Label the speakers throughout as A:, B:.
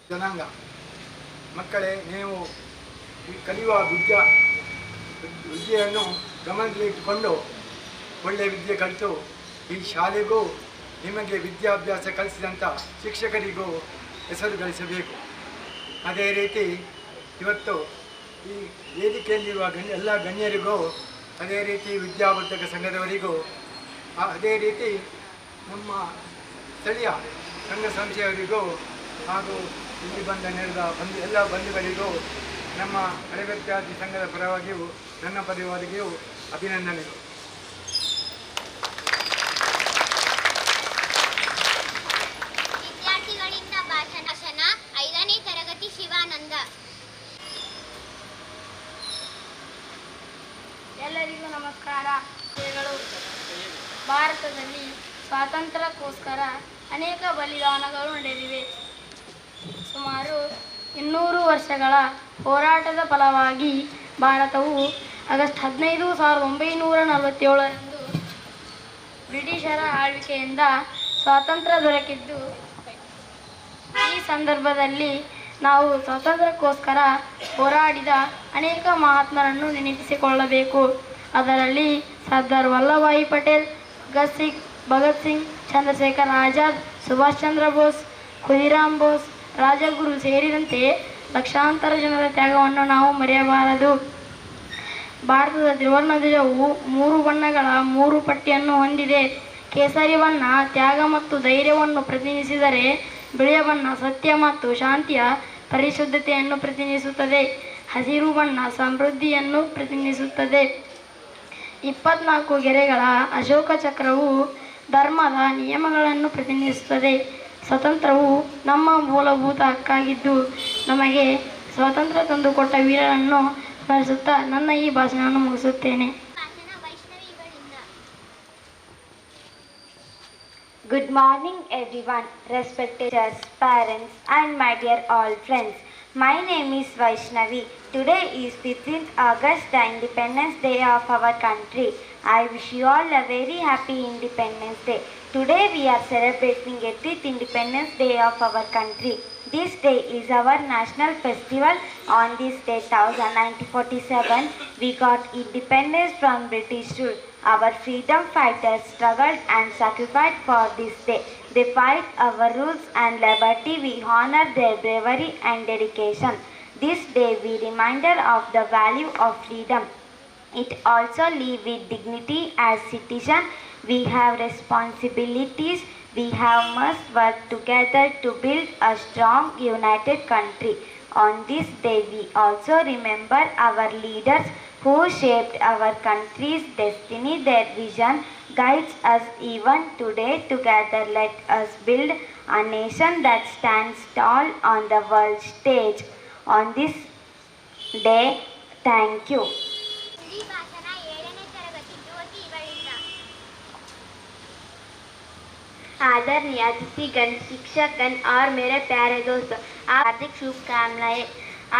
A: ಜನಾಂಗ ಮಕ್ಕಳೇ, ನೀವು ಕಲಿಯುವ ವಿದ್ಯೆಯನ್ನು ಗಮನದಲ್ಲಿಟ್ಟುಕೊಂಡು ಒಳ್ಳೆಯ ವಿದ್ಯೆ ಕಲಿತು ಈ ಶಾಲೆಗೂ ನಿಮಗೆ ವಿದ್ಯಾಭ್ಯಾಸ ಕಲಿಸಿದಂಥ ಶಿಕ್ಷಕರಿಗೂ ಹೆಸರು ಗಳಿಸಬೇಕು. ಅದೇ ರೀತಿ ಇವತ್ತು ಈ ವೇದಿಕೆಯಲ್ಲಿರುವ ಎಲ್ಲ ಗಣ್ಯರಿಗೂ, ಅದೇ ರೀತಿ ವಿದ್ಯಾವರ್ಧಕ ಸಂಘದವರಿಗೂ, ಅದೇ ರೀತಿ ನಮ್ಮ ಸ್ಥಳೀಯ ಸಂಘ ಸಂಸ್ಥೆಯವರಿಗೂ ಹಾಗೂ ಇಲ್ಲಿ ನೆರೆದ ಎಲ್ಲ ಬಂಧುಗಳಿಗೂ ನಮ್ಮ ಹಳೆ ವಿದ್ಯಾರ್ಥಿ ಸಂಘದ ಪರವಾಗಿಯೂ ನನ್ನ ಪರವಾಗಿಯೂ ಅಭಿನಂದನೆಗಳು.
B: ವಿದ್ಯಾರ್ಥಿಗಳಿಂದ ಭಾಷಣ 5ನೇ ತರಗತಿ ಶಿವಾನಂದ.
C: ಎಲ್ಲರಿಗೂ ನಮಸ್ಕಾರ. ಭಾರತದಲ್ಲಿ ಸ್ವಾತಂತ್ರ್ಯಕ್ಕೋಸ್ಕರ ಅನೇಕ ಬಲಿದಾನಗಳು ನಡೆದಿವೆ. ಸುಮಾರು 200 ವರ್ಷಗಳ ಹೋರಾಟದ ಫಲವಾಗಿ ಭಾರತವು ಆಗಸ್ಟ್ 15, 1947ರಂದು ಬ್ರಿಟಿಷರ ಆಳ್ವಿಕೆಯಿಂದ ಸ್ವಾತಂತ್ರ್ಯ ದೊರಕಿದ್ದು, ಈ ಸಂದರ್ಭದಲ್ಲಿ ನಾವು ಸ್ವಾತಂತ್ರ್ಯಕ್ಕೋಸ್ಕರ ಹೋರಾಡಿದ ಅನೇಕ ಮಹಾತ್ಮರನ್ನು ನೆನಪಿಸಿಕೊಳ್ಳಬೇಕು. ಅದರಲ್ಲಿ ಸರ್ದಾರ್ ವಲ್ಲಭಭಾಯಿ ಪಟೇಲ್, ಭಗತ್ ಸಿಂಗ್, ಚಂದ್ರಶೇಖರ್ ಆಜಾದ್, ಸುಭಾಷ್ ಚಂದ್ರ ಬೋಸ್, ಖುದಿರಾಮ್ ಬೋಸ್, ರಾಜಗುರು ಸೇರಿದಂತೆ ಲಕ್ಷಾಂತರ ಜನರ ತ್ಯಾಗವನ್ನು ನಾವು ಮರೆಯಬಾರದು. ಭಾರತದ ತ್ರಿವರ್ಣ ಧ್ವಜವು 3 ಬಣ್ಣಗಳ 3 ಪಟ್ಟಿಯನ್ನು ಹೊಂದಿದೆ. ಕೇಸರಿ ಬಣ್ಣ ತ್ಯಾಗ ಮತ್ತು ಧೈರ್ಯವನ್ನು ಪ್ರತಿನಿಧಿಸಿದರೆ, ಬಿಳಿಯ ಬಣ್ಣ ಸತ್ಯ ಮತ್ತು ಶಾಂತಿಯ ಪರಿಶುದ್ಧತೆಯನ್ನು ಪ್ರತಿನಿಧಿಸುತ್ತದೆ. ಹಸಿರು ಬಣ್ಣ ಸಮೃದ್ಧಿಯನ್ನು ಪ್ರತಿನಿಧಿಸುತ್ತದೆ. 24 ಗೆರೆಗಳ ಅಶೋಕ ಚಕ್ರವು ಧರ್ಮದ ನಿಯಮಗಳನ್ನು ಪ್ರತಿನಿಧಿಸುತ್ತದೆ. ಸ್ವಾತಂತ್ರ್ಯವು ನಮ್ಮ ಮೂಲಭೂತ ಹಕ್ಕಾಗಿದ್ದು, ನಮಗೆ ಸ್ವಾತಂತ್ರ್ಯ ತಂದುಕೊಟ್ಟ ವೀರರನ್ನು ಸ್ಮರಿಸುತ್ತಾ ನನ್ನ ಈ ಭಾಷಣವನ್ನು ಮುಗಿಸುತ್ತೇನೆ.
D: Good morning everyone, respected teachers, parents and my dear all friends. My name is Vaishnavi. Today is 15th August, the Independence Day of our country. I wish you all a very happy Independence Day. Today we are celebrating 80th Independence Day of our country. This day is our national festival. On this day, 1947, we got independence from British rule. Our freedom fighters struggled and sacrificed for this day. They fight our rules and liberty. We honor their bravery and dedication. This day we reminder of the value of freedom. It also live with dignity as citizens. We have responsibilities. We must work together to build a strong, united country. On this day, we also remember our leaders who shaped our country's destiny. Their vision guides us even today. Together, let us build a nation that stands tall on the world stage. On this day, thank you.
E: आदरणीय अतिथिगण, शिक्षकगण और मेरे प्यारे दोस्तों, हार्दिक शुभकामनाएं।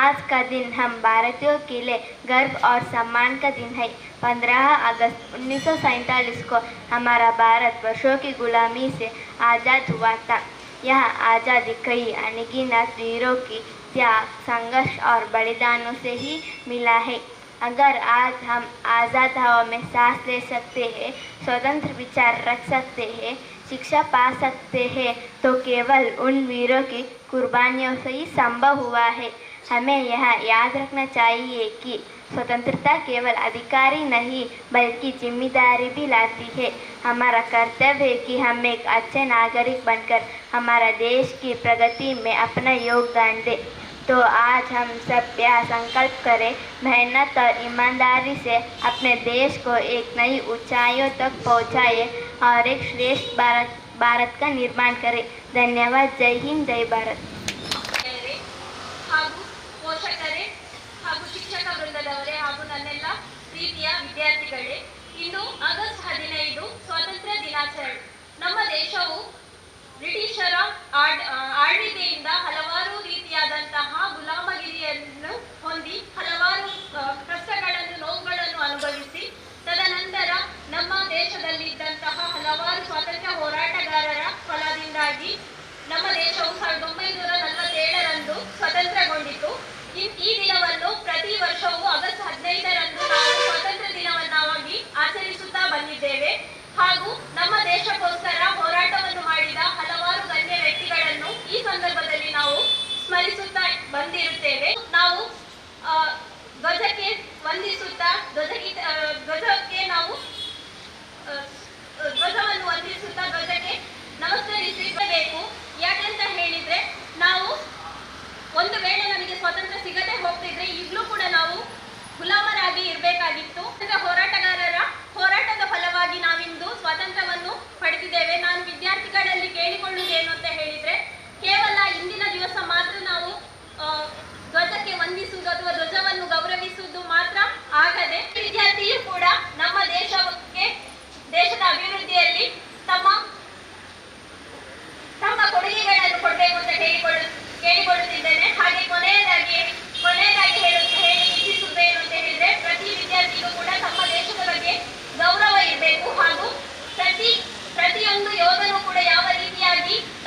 E: आज का दिन हम भारतीयों के लिए गर्व और सम्मान का दिन है। 15 अगस्त 1947 को हमारा भारत वर्षों की गुलामी से आज़ाद हुआ था। यह आज़ादी कई अनगिनत वीरों की त्याग, संघर्ष और बलिदानों से ही मिला है। अगर आज हम आज़ाद हवा में सांस ले सकते हैं, स्वतंत्र विचार रख सकते हैं, शिक्षा पा सकते हैं, तो केवल उन वीरों की कुर्बानियों से ही संभव हुआ है। हमें यह याद रखना चाहिए कि स्वतंत्रता केवल अधिकारी नहीं बल्कि जिम्मेदारी भी लाती है। हमारा कर्तव्य है कि हम एक अच्छे नागरिक बनकर हमारा देश की प्रगति में अपना योगदान दें। तो आज हम सब यह संकल्प करें, मेहनत और ईमानदारी से अपने देश को एक नई ऊंचाइयों तक पहुंचाए और एक श्रेष्ठ भारत का निर्माण करें। धन्यवाद। जय हिंद, जय भारत।
F: ಪೋಷಕರೇ ಹಾಗೂ ಶಿಕ್ಷಕ ವೃಂದದವರೇ ಹಾಗೂ ನನ್ನೆಲ್ಲ ಪ್ರೀತಿಯ ವಿದ್ಯಾರ್ಥಿಗಳೇ, ಇಂದು ಆಗಸ್ಟ್ 15 ಸ್ವಾತಂತ್ರ್ಯ ದಿನಾಚರಣೆ. ನಮ್ಮ ದೇಶವು ಬ್ರಿಟಿಷರ ಆಳ್ವಿಕೆಯಿಂದ ಹಲವಾರು ರೀತಿಯಾದಂತಹ ಗುಲಾಮಗಿರಿಯನ್ನು ಹೊಂದಿ ಹಲವಾರು ಕಷ್ಟಗಳನ್ನು, ನೋವುಗಳನ್ನು ಅನುಭವಿಸಿ, ತದನಂತರ ನಮ್ಮ ದೇಶದಲ್ಲಿದ್ದಂತಹ ಹಲವಾರು ಸ್ವಾತಂತ್ರ್ಯ ಹೋರಾಟಗಾರರ ಫಲದಿಂದಾಗಿ ನಮ್ಮ ದೇಶವು 1947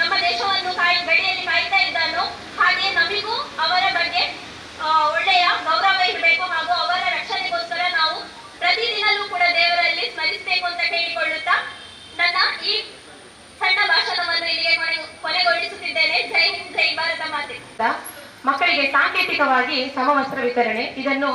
F: ನಮ್ಮ ದೇಶವನ್ನು ಗಡಿಯಲ್ಲಿ ಕಾಯ್ತಾ ಇದ್ದಾನೋ ಹಾಗೆ ನಮಗೂ ಅವರ ಬಗ್ಗೆ ಒಳ್ಳೆಯ ಗೌರವ ಇರಬೇಕು ಹಾಗೂ ಅವರ ರಕ್ಷಣೆಗೋಸ್ಕರ ನಾವು ಪ್ರತಿದಿನಲೂ ಕೂಡ ದೇವರಲ್ಲಿ ಸ್ಮರಿಸಬೇಕು ಅಂತ ಕೇಳಿಕೊಳ್ಳುತ್ತಾ ನನ್ನ ಈ ಸಣ್ಣ ಭಾಷಣವನ್ನು ಇಲ್ಲಿಗೆ ಕೊನೆಗೊಳಿಸುತ್ತಿದ್ದೇನೆ. ಜೈ ಹಿಂದ್, ಜೈ ಭಾರತ ಮಾತೆ.
G: ಮಕ್ಕಳಿಗೆ ಸಾಂಕೇತಿಕವಾಗಿ ಸಮವಸ್ತ್ರ ವಿತರಣೆ ಇದನ್ನು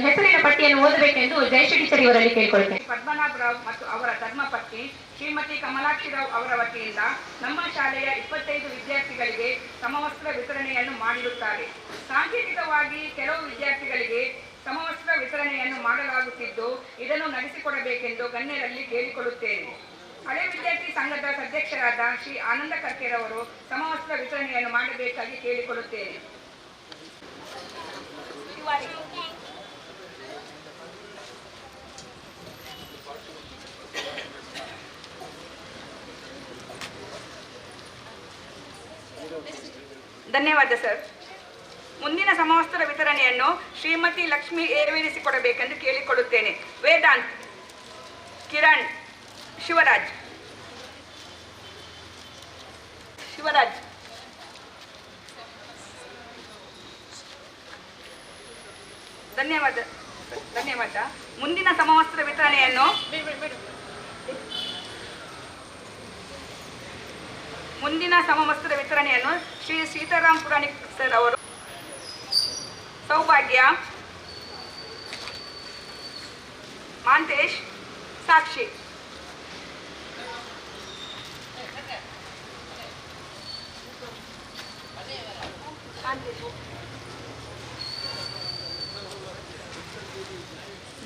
G: ಹೆಸರಿನ ಪಟ್ಟಿಯನ್ನು ಓದಬೇಕೆಂದು ಜಯಶ್ರೀ ಟೀಚರ್ ಇವರಲ್ಲಿ ಕೇಳಿಕೊಳ್ಳುತ್ತೇನೆ.
H: ಪದ್ಮನಾಭ ರಾವ್ ಮತ್ತು ಅವರ ಧರ್ಮಪತ್ನಿ ಶ್ರೀಮತಿ ಕಮಲಾಕ್ಷಿ ರಾವ್ ಅವರ ವತಿಯಿಂದ ನಮ್ಮ ಶಾಲೆಯ 25 ವಿದ್ಯಾರ್ಥಿಗಳಿಗೆ ಸಮವಸ್ತ್ರ ವಿತರಣೆಯನ್ನು ಮಾಡಿರುತ್ತಾರೆ. ಸಾಂಕೇತಿಕವಾಗಿ ಕೆಲವು ವಿದ್ಯಾರ್ಥಿಗಳಿಗೆ ಸಮವಸ್ತ್ರ ವಿತರಣೆಯನ್ನು ಮಾಡಲಾಗುತ್ತಿದ್ದು ಇದನ್ನು ನಡೆಸಿಕೊಡಬೇಕೆಂದು ಗಣ್ಯರಲ್ಲಿ ಕೇಳಿಕೊಳ್ಳುತ್ತೇನೆ. ಹಳೆ ವಿದ್ಯಾರ್ಥಿ ಸಂಘದ ಅಧ್ಯಕ್ಷರಾದ ಶ್ರೀ ಆನಂದ ಕರ್ಕೆರವರು ಸಮವಸ್ತ್ರ ವಿತರಣೆಯನ್ನು ಮಾಡಬೇಕಾಗಿ ಕೇಳಿಕೊಳ್ಳುತ್ತೇನೆ. ಧನ್ಯವಾದ ಸರ್. ಮುಂದಿನ ಸಮವಸ್ತ್ರ ವಿತರಣೆಯನ್ನು ಶ್ರೀಮತಿ ಲಕ್ಷ್ಮಿ ಏರ್ವೇರಿಸಿಕೊಡಬೇಕೆಂದು ಕೇಳಿಕೊಳ್ಳುತ್ತೇನೆ. ವೇದಾಂತ್, ಕಿರಣ್, ಶಿವರಾಜ್. ಧನ್ಯವಾದ. ಮುಂದಿನ ಸಮವಸ್ತ್ರ ವಿತರಣೆಯನ್ನು ಶ್ರೀ ಸೀತಾರಾಮ್ ಪುರಾಣಿಕ್ ಸರ್ ಅವರು. ಸೌಭಾಗ್ಯ, ಮಾಂತೇಶ್, ಸಾಕ್ಷಿ.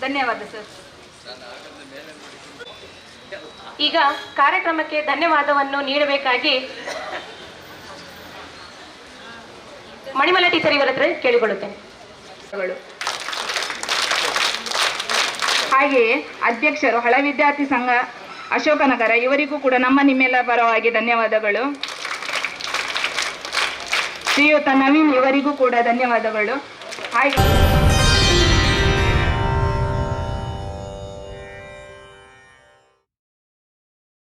H: ಧನ್ಯವಾದ ಸರ್.
G: ಈಗ ಕಾರ್ಯಕ್ರಮಕ್ಕೆ ಧನ್ಯವಾದವನ್ನು ನೀಡಬೇಕಾಗಿ ಮಣಿಮಲ ಟೀಚರ್ ಇವರ ಹತ್ರ ಕೇಳಿಕೊಳ್ಳುತ್ತೇನೆ.
H: ಹಾಗೆಯೇ ಅಧ್ಯಕ್ಷರು ಹಳೆ ವಿದ್ಯಾರ್ಥಿ ಸಂಘ ಅಶೋಕನಗರ ಇವರಿಗೂ ಕೂಡ ನಿಮ್ಮೆಲ್ಲ ಪರವಾಗಿ ಧನ್ಯವಾದಗಳು. ಶ್ರೀಯುತ ನವೀನ್ ಇವರಿಗೂ ಕೂಡ ಧನ್ಯವಾದಗಳು. ಹಾಗೆ